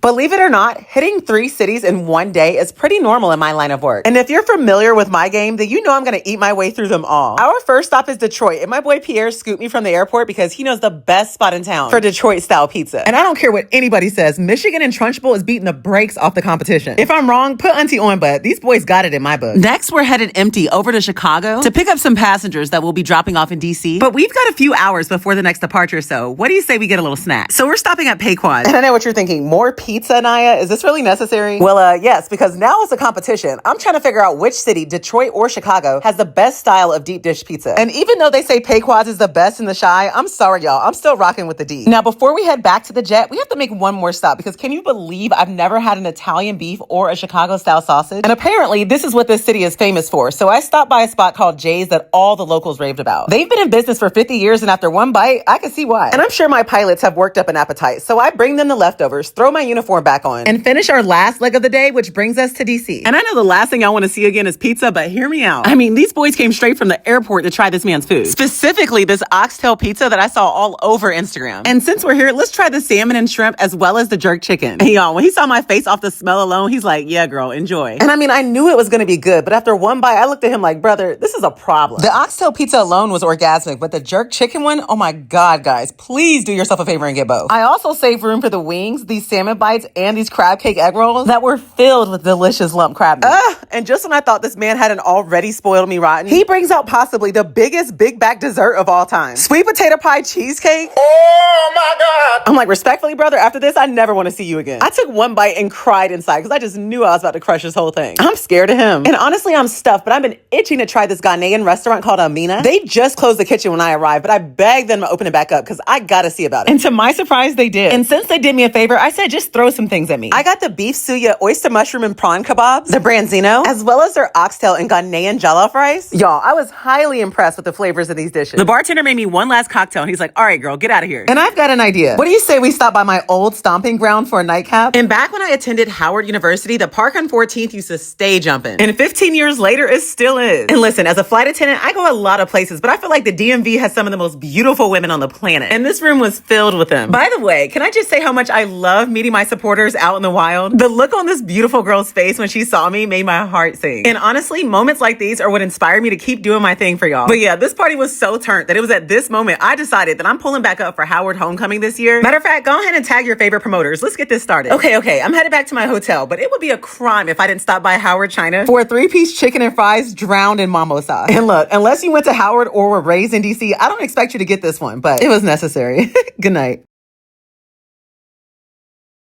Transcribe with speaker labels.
Speaker 1: Believe it or not, hitting 3 cities in one day is pretty normal in my line of work. And if you're familiar with my game, then you know I'm gonna eat my way through them all. Our first stop is Detroit, and my boy Pierre scooped me from the airport because he knows the best spot in town for Detroit-style pizza. And I don't care what anybody says, Michigan and Trunchbull is beating the brakes off the competition. If I'm wrong, put auntie on, but these boys got it in my book. Next, we're headed empty over to Chicago to pick up some passengers that we'll be dropping off in DC. But we've got a few hours before the next departure, so what do you say we get a little snack? So we're stopping at Pequod. And I know what you're thinking, more pizza, Naya? Is this really necessary? Well, yes, because now it's a competition. I'm trying to figure out which city, Detroit or Chicago, has the best style of deep dish pizza. And even though they say Pequod's is the best in the Chi, I'm sorry, y'all. I'm still rocking with the D. Now, before we head back to the jet, we have to make one more stop because can you believe I've never had an Italian beef or a Chicago-style sausage? And apparently, this is what this city is famous for. So I stopped by a spot called Jay's that all the locals raved about. They've been in business for 50 years, and after one bite, I can see why. And I'm sure my pilots have worked up an appetite, so I bring them the leftovers, throw my uniform back on, and finish our last leg of the day, which brings us to DC. And I know the last thing I want to see again is pizza, but hear me out. I mean, these boys came straight from the airport to try this man's food. Specifically, this oxtail pizza that I saw all over Instagram. And since we're here, let's try the salmon and shrimp as well as the jerk chicken. And y'all, when he saw my face off the smell alone, he's like, yeah, girl, enjoy. And I mean, I knew it was going to be good, but after one bite, I looked at him like, brother, this is a problem. The oxtail pizza alone was orgasmic, but the jerk chicken one, oh my God, guys, please do yourself a favor and get both. I also saved room for the wings, these salmon bites, and these crab cake egg rolls that were filled with delicious lump crab meat. And just when I thought this man hadn't already spoiled me rotten, he brings out possibly the biggest big back dessert of all time. Sweet potato pie cheesecake. Oh my God. I'm like, respectfully, brother, after this, I never want to see you again. I took one bite and cried inside because I just knew I was about to crush this whole thing. I'm scared of him. And honestly, I'm stuffed, but I've been itching to try this Ghanaian restaurant called Amina. They just closed the kitchen when I arrived, but I begged them to open it back up because I gotta see about it. And to my surprise, they did. And since they did me a favor, I said, just throw some things at me. I got the beef suya, oyster mushroom, and prawn kebabs, the branzino, as well as their oxtail and Ghanaian jollof rice. Y'all, I was highly impressed with the flavors of these dishes. The bartender made me one last cocktail, and he's like, all right, girl, get out of here. And I've got an idea. What do you say we stop by my old stomping ground for a nightcap? And back when I attended Howard University, the park on 14th used to stay jumping. And 15 years later, it still is. And listen, as a flight attendant, I go a lot of places, but I feel like the DMV has some of the most beautiful women on the planet. And this room was filled with them. By the way, can I just say how much I love meeting my supporters out in the wild? The look on this beautiful girl's face when she saw me made my heart sing. And honestly, moments like these are what inspire me to keep doing my thing for y'all. But yeah, this party was so turned that it was at this moment I decided that I'm pulling back up for Howard Homecoming this year. Matter of fact, go ahead and tag your favorite promoters. Let's get this started. Okay, I'm headed back to my hotel, but it would be a crime if I didn't stop by Howard China for a 3-piece chicken and fries drowned in mambo sauce. And look, unless you went to Howard or were raised in DC, I don't expect you to get this one, but it was necessary. Good night.